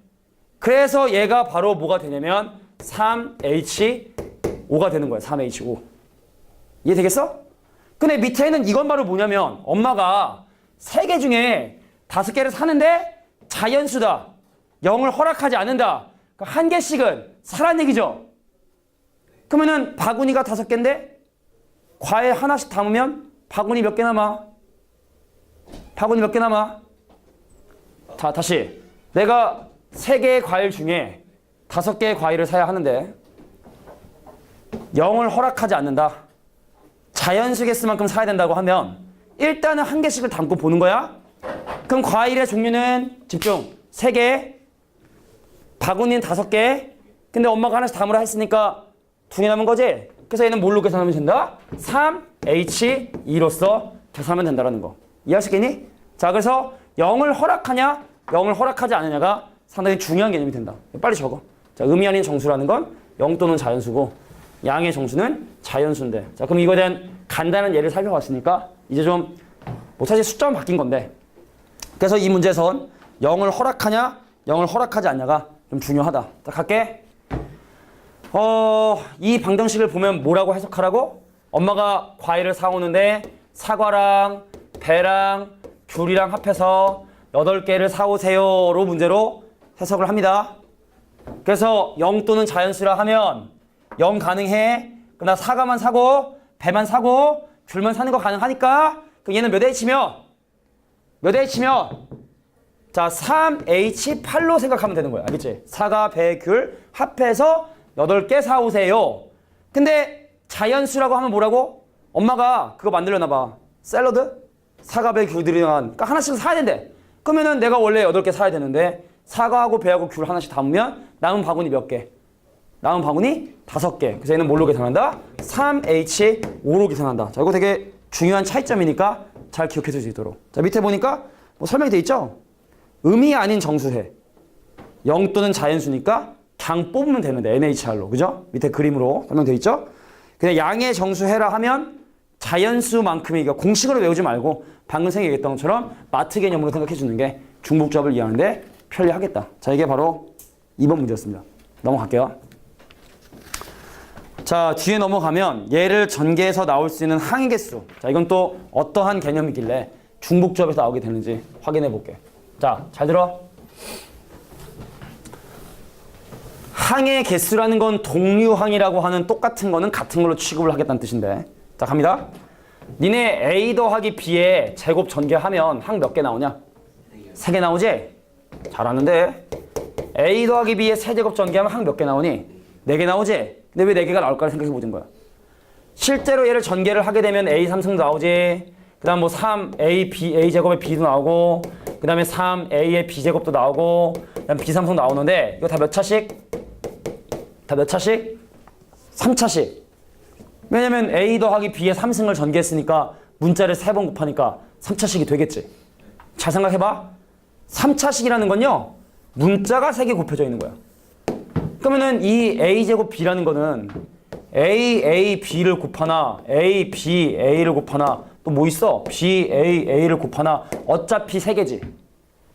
A: 그래서 얘가 바로 뭐가 되냐면 3H5가 되는 거야. 3H5. 이해되겠어? 근데 밑에는 이건 바로 뭐냐면 엄마가 3개 중에 5개를 사는데 자연수다. 0을 허락하지 않는다. 그러니까 1개씩은 사란 얘기죠. 그러면은 바구니가 5개인데 과일 하나씩 담으면 바구니 몇 개 남아? 바구니 몇 개 남아? 자, 다시. 내가 3개의 과일 중에 5개의 과일을 사야 하는데 0을 허락하지 않는다. 자연수 개수만큼 사야 된다고 하면 일단은 1개씩을 담고 보는 거야. 그럼 과일의 종류는 집중. 3개, 바구니는 5개. 근데 엄마가 하나씩 담으라 했으니까 2개 남은 거지? 그래서 얘는 뭘로 계산하면 된다? 3H2로서 계산하면 된다는 거. 이해할 수 있겠니? 자, 그래서 0을 허락하냐, 0을 허락하지 않느냐가 상당히 중요한 개념이 된다. 빨리 적어. 자, 의미 아닌 정수라는 건 0 또는 자연수고 양의 정수는 자연수인데. 자, 그럼 이거에 대한 간단한 예를 살펴봤으니까 이제 좀 뭐 사실 숫자만 바뀐 건데 그래서 이 문제에선 0을 허락하냐, 0을 허락하지 않냐가 좀 중요하다. 자, 갈게. 이 방정식을 보면 뭐라고 해석하라고? 엄마가 과일을 사오는데 사과랑 배랑 귤이랑 합해서 8개를 사오세요로 문제로 해석을 합니다. 그래서 0 또는 자연수라 하면 0 가능해. 그러나 사과만 사고 배만 사고 귤만 사는 거 가능하니까 그럼 얘는 몇 H며? 몇 H며? 자, 3H8로 생각하면 되는 거야. 알겠지? 사과, 배, 귤 합해서 8개 사오세요. 근데 자연수라고 하면 뭐라고? 엄마가 그거 만들려나 봐. 샐러드? 사과, 배, 귤들이랑 그러니까 하나씩 사야 된대. 그러면은 내가 원래 8개 사야 되는데 사과하고 배하고 귤 하나씩 담으면 남은 바구니 몇 개? 남은 바구니 5개. 그래서 얘는 뭘로 계산한다? 3H5로 계산한다. 자, 이거 되게 중요한 차이점이니까 잘 기억해 줄 수 있도록. 자, 밑에 보니까 뭐 설명이 돼 있죠? 음이 아닌 정수해. 0 또는 자연수니까 그냥 뽑으면 되는데 NHR로. 그죠? 밑에 그림으로 설명돼 있죠? 그냥 양의 정수해라 하면 자연수만큼이 그러니까 공식으로 외우지 말고 방금 얘기했던 것처럼 마트 개념으로 생각해 주는 게 중복조합을 이해하는데 편리하겠다. 자, 이게 바로 2번 문제였습니다. 넘어갈게요. 자, 뒤에 넘어가면 얘를 전개해서 나올 수 있는 항의 개수. 자, 이건 또 어떠한 개념이길래 중복조합에서 나오게 되는지 확인해 볼게. 자, 잘 들어. 항의 개수라는 건 동류항이라고 하는 똑같은 거는 같은 걸로 취급을 하겠다는 뜻인데. 자, 갑니다. 니네 A 더하기 B에 제곱 전개하면 항 몇 개 나오냐? 3개 나오지? 잘하는데. A 더하기 B에 세제곱 전개하면 항 몇 개 나오니? 4개 나오지? 근데 왜 4개가 나올까 생각해 보는 거야. 실제로 얘를 전개를 하게 되면 A 3승 나오지. 그 다음 뭐 3A B, A 제곱에 B도 나오고 그 다음에 3A의 B제곱도 나오고 그 다음 B 3승 나오는데 이거 다 몇 차씩? 다 몇 차씩? 3차씩. 왜냐면 A 더하기 B의 3승을 전개했으니까 문자를 3번 곱하니까 3차식이 되겠지. 잘 생각해봐. 3차식이라는 건요. 문자가 3개 곱해져 있는 거야. 그러면은 이 A제곱 B라는 거는 A, B를 곱하나 A, B, A를 곱하나 또 뭐 있어? B, A, A를 곱하나 어차피 3개지.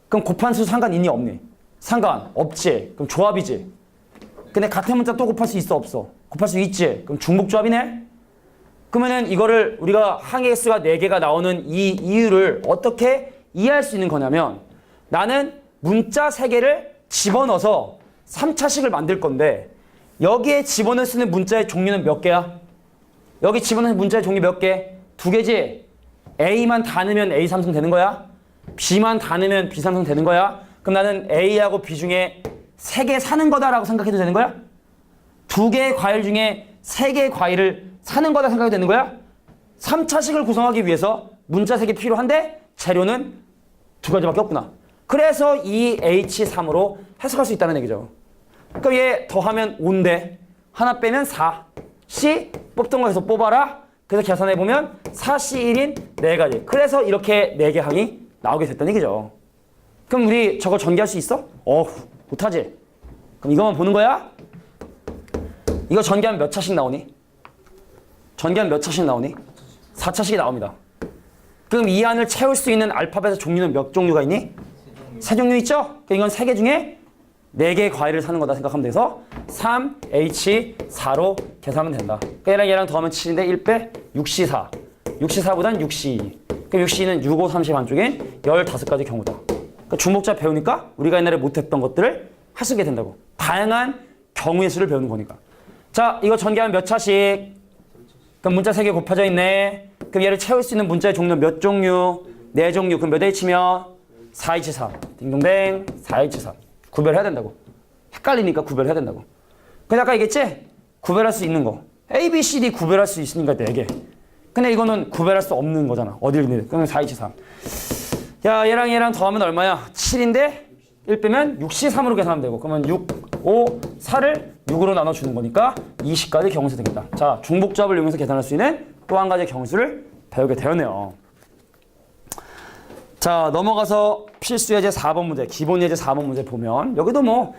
A: 그럼 곱한 수 상관 있니 없니? 상관 없지. 그럼 조합이지. 근데 같은 문자 또 곱할 수 있어 없어? 곱할 수 있지. 그럼 중복조합이네? 그러면은 이거를 우리가 항의 개수가 4개가 나오는 이 이유를 어떻게 이해할 수 있는 거냐면 나는 문자 3개를 집어넣어서 3차식을 만들 건데 여기에 집어넣을 수 있는 문자의 종류는 몇 개야? 여기 집어넣은 문자의 종류 몇 개? 두 개지? A만 다 넣으면 A 삼성 되는 거야? B만 다 넣으면 B 삼성 되는 거야? 그럼 나는 A하고 B 중에 3개 사는 거다라고 생각해도 되는 거야? 2개의 과일 중에 3개의 과일을 사는 거다 생각해도 되는 거야? 3차식을 구성하기 위해서 문자 3개 필요한데 재료는 2가지밖에 없구나. 그래서 이 H3으로 해석할 수 있다는 얘기죠. 그럼 얘 더하면 5인데 하나 빼면 4. C 뽑던 거에서 뽑아라. 그래서 계산해보면 4C1인 4가지. 그래서 이렇게 4개 항이 나오게 됐다는 얘기죠. 그럼 우리 저거 전개할 수 있어? 못하지? 그럼 이것만 보는 거야? 이거 전개하면 몇 차씩 나오니? 전개하면 몇 차씩 나오니? 4차씩이 나옵니다. 그럼 이 안을 채울 수 있는 알파벳의 종류는 몇 종류가 있니? 3종류 있죠? 그럼 이건 3개 중에 4개의 과일을 사는 거다 생각하면 돼서 3H4로 계산하면 된다. 그러니까 얘랑 더하면 7인데 1 빼 6C4. 6C4보단 6C2. 그럼 6C2는 6, 5, 30 안쪽엔 15가지 경우다. 그러니까 중복자 배우니까 우리가 옛날에 못했던 것들을 할 수 있게 된다고. 다양한 경우의 수를 배우는 거니까. 자, 이거 전개하면 몇 차씩? 그럼 문자 3개 곱해져 있네. 그럼 얘를 채울 수 있는 문자의 종류는 몇 종류? 4종류. 그럼 몇 H면? 4H3. 딩동댕 4H3. 구별해야 된다고. 헷갈리니까 구별해야 된다고. 그래서 아까 얘기했지? 구별할 수 있는 거. A, B, C, D 구별할 수 있으니까 4개. 근데 이거는 구별할 수 없는 거잖아. 어딜 넣는? 그러면 4H3. 야, 얘랑 더하면 얼마야? 7인데 1 빼면 6C3으로 계산하면 되고. 그러면 6, 5, 4를 6으로 나눠주는 거니까 20가지 경우수 되겠다. 자, 중복조합을 이용해서 계산할 수 있는 또 한 가지 경우수를 배우게 되었네요. 자, 넘어가서 필수 예제 4번 문제, 기본 예제 4번 문제 보면 여기도 뭐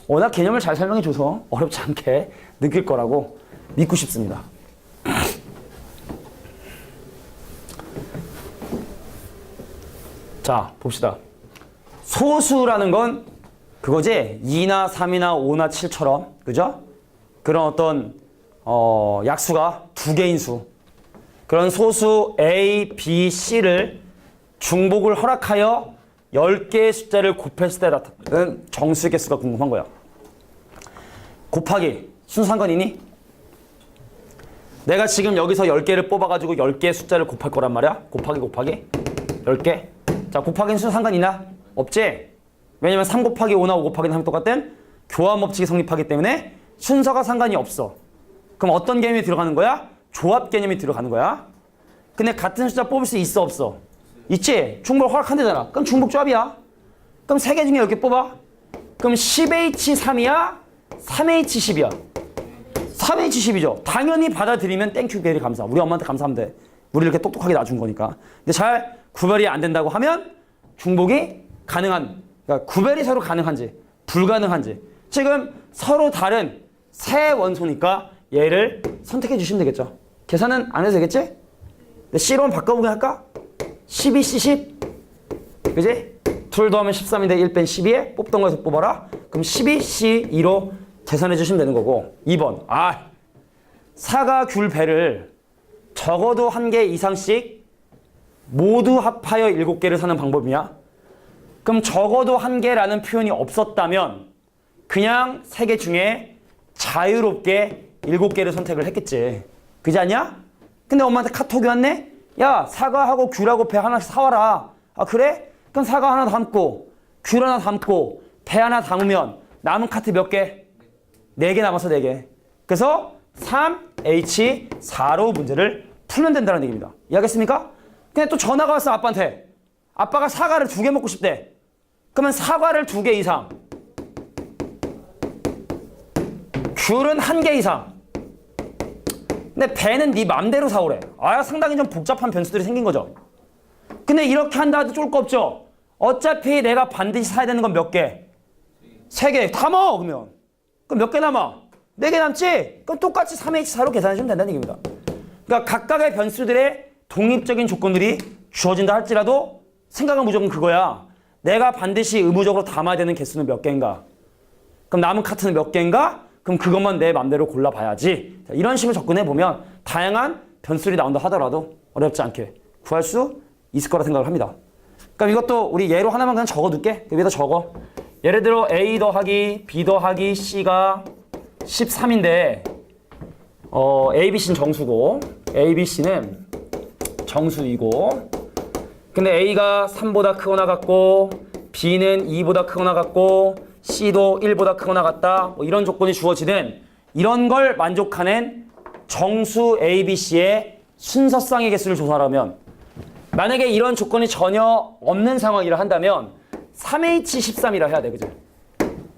A: 워낙 개념을 잘 설명해줘서 어렵지 않게 느낄 거라고 믿고 싶습니다. 자, 봅시다. 소수라는 건 그거지? 2나 3이나 5나 7처럼, 그죠? 그런 어떤 약수가 2개인 수. 그런 소수 A, B, C를 중복을 허락하여 10개의 숫자를 곱했을 때 나타나는 정수의 개수가 궁금한 거야. 곱하기 순수 상관이니? 내가 지금 여기서 10개를 뽑아가지고 10개의 숫자를 곱할 거란 말이야. 곱하기 10개. 자, 곱하기는 순수 상관이나? 없지? 왜냐면 3 곱하기 5나 5 곱하기 3이 똑같은 교환 법칙이 성립하기 때문에 순서가 상관이 없어. 그럼 어떤 개념이 들어가는 거야? 조합 개념이 들어가는 거야. 근데 같은 숫자 뽑을 수 있어 없어? 있지? 중복 허락한대잖아. 그럼 중복조합이야. 그럼 3개 중에 10개 뽑아. 그럼 10H3이야? 3H10이야? 3H10이죠. 당연히 받아들이면 땡큐 베리 감사. 우리 엄마한테 감사하면 돼. 우리 이렇게 똑똑하게 낳아준 거니까. 근데 잘 구별이 안 된다고 하면 중복이 가능한, 그러니까 구별이 서로 가능한지 불가능한지 지금 서로 다른 새 원소니까 얘를 선택해 주시면 되겠죠. 계산은 안 해도 되겠지? C로 한번 바꿔보게 할까? 12, C10 그지? 2 더하면 13인데 1 뺀 12에 뽑던 거에서 뽑아라. 그럼 12, C2로 계산해 주시면 되는 거고. 2번 사과, 귤, 배를 적어도 1개 이상씩 모두 합하여 7개를 사는 방법이냐? 그럼 적어도 1개라는 표현이 없었다면 그냥 3개 중에 자유롭게 7개를 선택을 했겠지. 그지 않냐? 근데 엄마한테 카톡이 왔네? 야, 사과하고 귤하고 배 하나씩 사와라. 아, 그래? 그럼 사과 하나 담고 귤 하나 담고 배 하나 담으면 남은 카트 몇 개? 4개 남았어, 4개. 그래서 3H4로 문제를 풀면 된다는 얘기입니다. 이해하겠습니까? 근데 또 전화가 왔어, 아빠한테. 아빠가 사과를 2개 먹고 싶대. 그러면 사과를 2개 이상, 귤은 1개 이상. 근데 배는 네 맘대로 사오래. 상당히 좀 복잡한 변수들이 생긴 거죠. 근데 이렇게 한다 해도 쫄 거 없죠. 어차피 내가 반드시 사야 되는 건 몇 개? 3개. 다 먹어, 그러면. 그럼 몇 개 남아? 4개 남지? 그럼 똑같이 3H4로 계산해주면 된다는 얘기입니다. 그러니까 각각의 변수들의 독립적인 조건들이 주어진다 할지라도 생각은 무조건 그거야. 내가 반드시 의무적으로 담아야 되는 개수는 몇 개인가? 그럼 남은 카트는 몇 개인가? 그럼 그것만 내 맘대로 골라봐야지. 자, 이런 식으로 접근해보면 다양한 변수들이 나온다 하더라도 어렵지 않게 구할 수 있을 거라 생각을 합니다. 그럼 이것도 우리 예로 하나만 그냥 적어둘게. 여기다 적어. 예를 들어 A 더하기 B 더하기 C가 13인데 ABC는 정수고 ABC는 정수이고 근데 A가 3보다 크거나 같고 B는 2보다 크거나 같고 C도 1보다 크거나 같다. 뭐 이런 조건이 주어지는 이런 걸 만족하는 정수 ABC의 순서쌍의 개수를 조사하려면 만약에 이런 조건이 전혀 없는 상황이라 한다면 3H13이라 해야 돼. 그죠?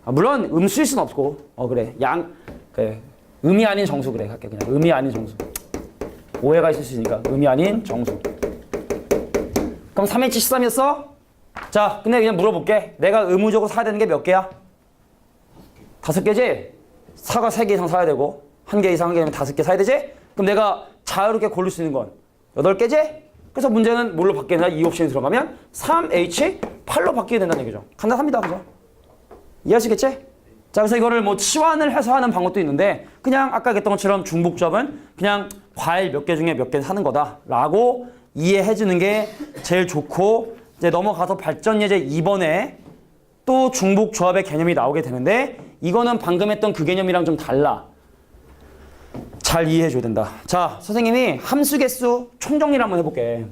A: 물론 음수일 순 없고 그래. 그래. 음이 아닌 정수 그래. 할게 그냥. 음이 아닌 정수. 오해가 있을 수 있으니까 음이 아닌 정수. 그럼 3H13이었어? 자, 근데 그냥 물어볼게. 내가 의무적으로 사야 되는 게 몇 개야? 5개지? 사과 3개 이상 사야 되고 1개 이상 1개면 5개 사야 되지? 그럼 내가 자유롭게 고를 수 있는 건 8개지? 그래서 문제는 뭘로 바뀌느냐? 이 옵션이 들어가면 3H8로 바뀌게 된다는 얘기죠. 간단합니다. 그죠? 이해하시겠지? 자, 그래서 이거를 뭐 치환을 해서 하는 방법도 있는데 그냥 아까 얘기했던 것처럼 중복조합은 그냥 과일 몇 개 중에 몇 개 사는 거다라고 이해해 주는 게 제일 좋고 이제 넘어가서 발전 예제 2번에 또 중복조합의 개념이 나오게 되는데 이거는 방금 했던 그 개념이랑 좀 달라. 잘 이해해 줘야 된다. 자, 선생님이 함수 개수 총정리를 한번 해볼게.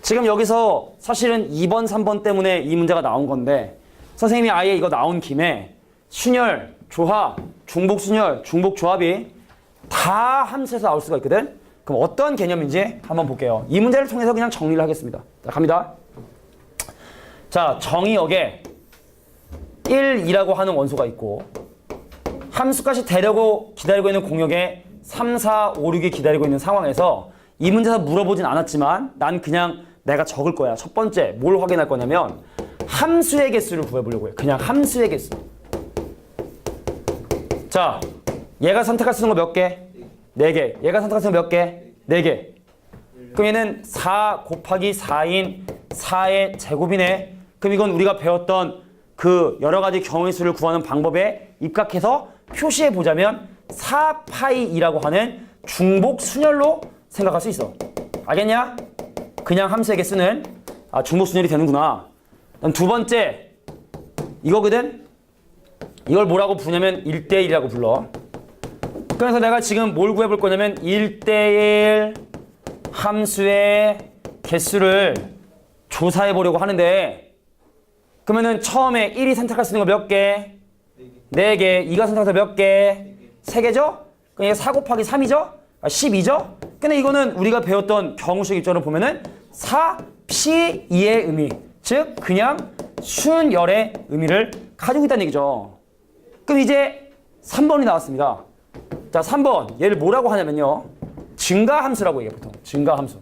A: 지금 여기서 사실은 2번, 3번 때문에 이 문제가 나온 건데 선생님이 아예 이거 나온 김에 순열, 조합, 중복순열, 중복조합이 다 함수에서 나올 수가 있거든. 그럼 어떤 개념인지 한번 볼게요. 이 문제를 통해서 그냥 정리를 하겠습니다. 자, 갑니다. 자, 정의역에 1, 2라고 하는 원소가 있고 함수까지 대려고 기다리고 있는 공역에 3, 4, 5, 6이 기다리고 있는 상황에서 이 문제에서 물어보진 않았지만 난 그냥 내가 적을 거야. 첫 번째 뭘 확인할 거냐면 함수의 개수를 구해보려고 해. 그냥 함수의 개수. 자, 얘가 선택할 수 있는 거 몇 개? 4개. 얘가 선택할 수 있는 거 몇 개? 4개. 그럼 얘는 4 곱하기 4인 4의 제곱이네. 그럼 이건 우리가 배웠던 그 여러 가지 경우의 수를 구하는 방법에 입각해서 표시해 보자면 4파이라고 하는 중복 순열로 생각할 수 있어. 알겠냐? 그냥 함수의 개수는 중복 순열이 되는구나. 두 번째 이거거든. 이걸 뭐라고 부르냐면 1대1이라고 불러. 그래서 내가 지금 뭘 구해볼 거냐면 1대1 함수의 개수를 조사해 보려고 하는데 그러면은 처음에 1이 선택할 수 있는 거 몇 개? 4개. 2가 선택해서 몇 개? 3개죠? 그럼 이게 4 곱하기 3이죠? 12죠? 근데 이거는 우리가 배웠던 경우식 입장으로 보면은 4P2의 의미. 즉 그냥 순열의 의미를 가지고 있다는 얘기죠. 그럼 이제 3번이 나왔습니다. 자, 3번. 얘를 뭐라고 하냐면요. 증가함수라고 얘기해, 보통. 증가함수.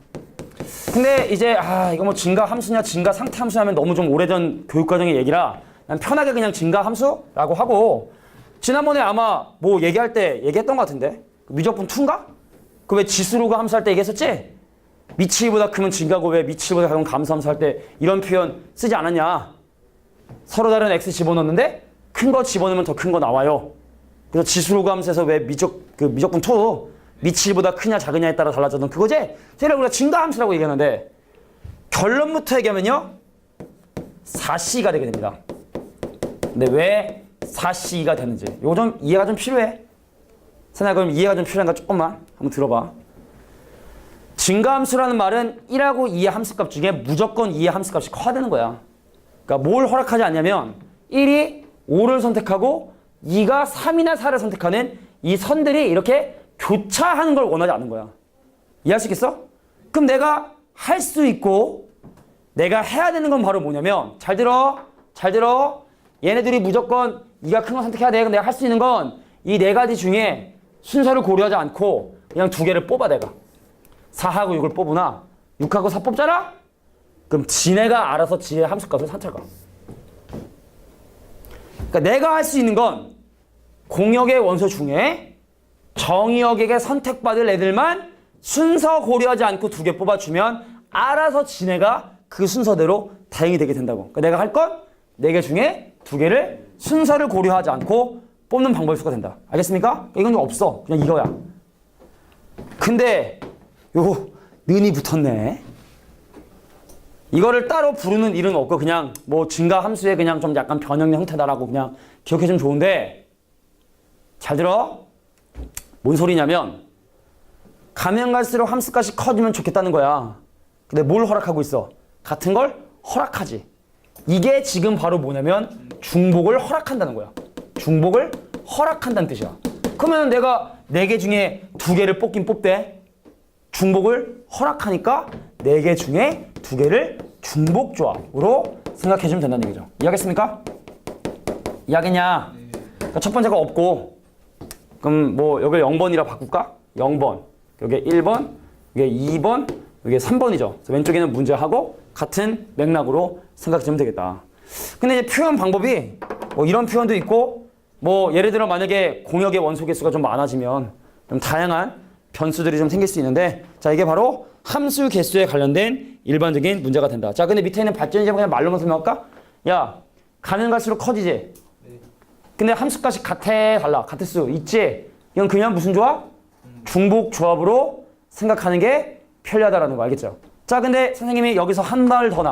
A: 근데 이제, 이거 뭐 증가함수냐, 증가상태함수 하면 너무 좀 오래전 교육과정의 얘기라 난 편하게 그냥 증가함수라고 하고 지난번에 아마 뭐 얘기할 때 얘기했던 것 같은데 미적분 2인가? 그 왜 지수로가 함수할 때 얘기했었지? 미치보다 크면 증가고 왜 미치보다 작으면 감소함수 할 때 이런 표현 쓰지 않았냐? 서로 다른 x 집어넣는데 큰 거 집어넣으면 더 큰 거 나와요. 그래서 지수로가 함수에서 왜 미적분 2 미치보다 크냐 작으냐에 따라 달라졌던 그거지? 저희를 우리가 증가함수라고 얘기하는데 결론부터 얘기하면요 4C가 되게 됩니다. 근데 왜 4C가 되는지 이거 좀 이해가 좀 필요해. 선생님 그럼 이해가 좀 필요한가 조금만 한번 들어봐. 증가함수라는 말은 1하고 2의 함수값 중에 무조건 2의 함수값이 커야 되는 거야. 그러니까 뭘 허락하지 않냐면 1이 5를 선택하고 2가 3이나 4를 선택하는 이 선들이 이렇게 교차하는 걸 원하지 않는 거야. 이해할 수 있겠어? 그럼 내가 할 수 있고 내가 해야 되는 건 바로 뭐냐면 잘 들어. 얘네들이 무조건 2가 큰 거 선택해야 돼. 그럼 내가 할 수 있는 건 이 4가지 중에 순서를 고려하지 않고 그냥 2개를 뽑아 내가. 4하고 6을 뽑으나 6하고 4 뽑잖아? 그럼 지네가 알아서 지의 함수값을 산출가. 그러니까 내가 할 수 있는 건 공역의 원소 중에 정의역에게 선택받을 애들만 순서 고려하지 않고 2개 뽑아주면 알아서 지네가 그 순서대로 대응이 되게 된다고. 그러니까 내가 할 건 4개 중에 2개를 순서를 고려하지 않고 뽑는 방법일 수가 된다. 알겠습니까? 이건 좀 없어. 그냥 이거야. 근데 요 는이 붙었네. 이거를 따로 부르는 일은 없고 그냥 뭐 증가함수의 그냥 좀 약간 변형 형태다라고 그냥 기억해주면 좋은데 잘 들어. 뭔 소리냐면 가면 갈수록 함수값이 커지면 좋겠다는 거야. 근데 뭘 허락하고 있어? 같은 걸 허락하지. 이게 지금 바로 뭐냐면 중복을 허락한다는 거야. 중복을 허락한다는 뜻이야. 그러면 내가 4개 중에 2개를 뽑긴 뽑대. 중복을 허락하니까 4개 중에 2개를 중복조합으로 생각해주면 된다는 얘기죠. 이해하겠습니까? 이해하겠냐? 그러니까 첫 번째가 없고, 그럼 뭐 여기 0번이라 바꿀까? 0번, 여기 1번, 여기 2번, 여기 3번이죠. 왼쪽에는 문제하고 같은 맥락으로 생각해주면 되겠다. 근데 이제 표현 방법이 뭐 이런 표현도 있고, 뭐 예를 들어 만약에 공역의 원소 개수가 좀 많아지면 좀 다양한 변수들이 좀 생길 수 있는데, 자, 이게 바로 함수 개수에 관련된 일반적인 문제가 된다. 자, 근데 밑에 있는 발전이제 그냥 말로만 설명할까? 야, 가면 갈수록 커지지? 근데 함수값이 달라. 같을 수 있지? 이건 그냥 무슨 조합? 중복 조합으로 생각하는 게 편리하다라는 거 알겠죠? 자, 근데 선생님이 여기서 한 발 더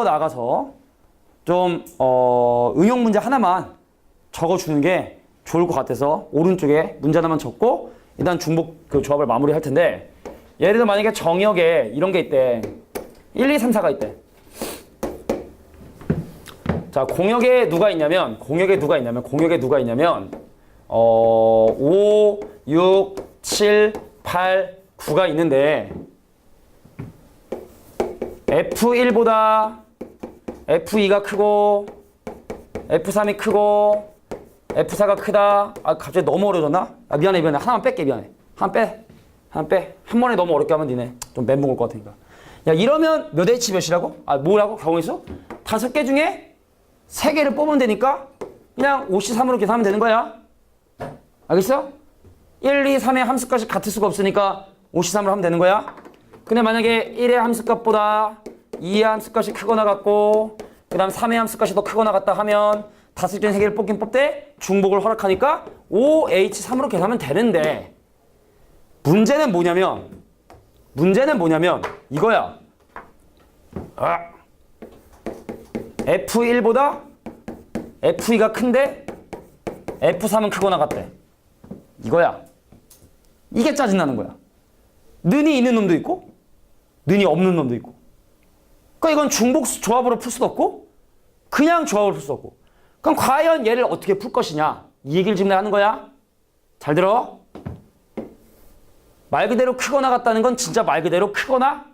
A: 나가서 좀 응용 문제 하나만 적어주는 게 좋을 것 같아서 오른쪽에 문제 하나만 적고 일단 중복 그 조합을 마무리할 텐데, 예를 들어 만약에 정역에 이런 게 있대. 1, 2, 3, 4가 있대. 자, 공역에 누가 있냐면 5, 6, 7, 8, 9가 있는데 F1보다 F2가 크고 F3이 크고 F4가 크다. 아, 갑자기 너무 어려워졌나? 아, 미안해. 하나만 뺄게. 하나 빼. 한 번에 너무 어렵게 하면 니네 좀 멘붕 올 것 같으니까. 야, 이러면 몇 H 몇이라고? 아, 뭐라고? 경우에서 5개 중에 3개를 뽑으면 되니까 그냥 5C3으로 계산하면 되는 거야. 알겠어? 1, 2, 3의 함수값이 같을 수가 없으니까 5C3으로 하면 되는 거야. 근데 만약에 1의 함수값보다 2의 함수값이 크거나 같고 그 다음 3의 함수값이 더 크거나 같다 하면 5개 중에 3개를 뽑긴 뽑되 중복을 허락하니까 5H3으로 계산하면 되는데, 문제는 뭐냐면 이거야. F1보다 F2가 큰데 F3은 크거나 같대. 이거야. 이게 짜증나는 거야. 는이 있는 놈도 있고 는이 없는 놈도 있고. 그러니까 이건 중복 조합으로 풀 수도 없고 그냥 조합으로 풀 수도 없고. 그럼 과연 얘를 어떻게 풀 것이냐, 이 얘기를 지금 내가 하는 거야. 잘 들어. 말 그대로 크거나 같다는 건 진짜 말 그대로 크거나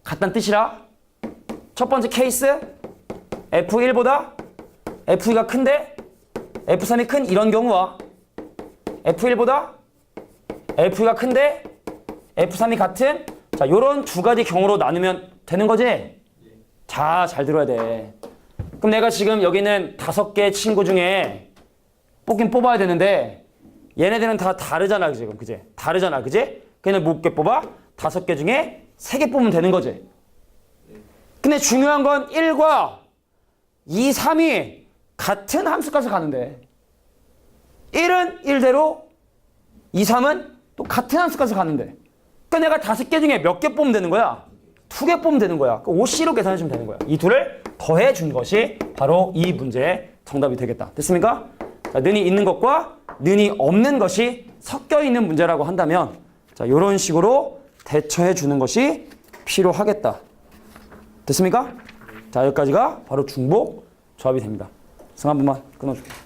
A: 같다는 뜻이라. 첫 번째 케이스, F1보다 F2가 큰데 F3이 큰 이런 경우와 F1보다 F2가 큰데 F3이 같은, 자, 요런 두 가지 경우로 나누면 되는 거지? 자, 잘 들어야 돼. 그럼 내가 지금 여기 있는 5개 친구 중에 뽑긴 뽑아야 되는데 얘네들은 다 다르잖아, 지금. 그지? 다르잖아, 그지? 그냥 몇 개 뽑아? 5개 중에 3개 뽑으면 되는 거지. 근데 중요한 건 1과 2, 3이 같은 함수값을 가는데 1은 1대로 2, 3은 또 같은 함수값을 가는데, 그러니까 내가 5개 중에 몇 개 뽑으면 되는 거야? 2개 뽑으면 되는 거야. 그 OC로 계산해주면 되는 거야. 이 둘을 더해준 것이 바로 이 문제의 정답이 되겠다. 됐습니까? 자, 는이 있는 것과 는이 없는 것이 섞여 있는 문제라고 한다면, 자, 이런 식으로 대처해 주는 것이 필요하겠다. 됐습니까? 자, 여기까지가 바로 중복 조합이 됩니다. 승 한 번만 끊어줄게요.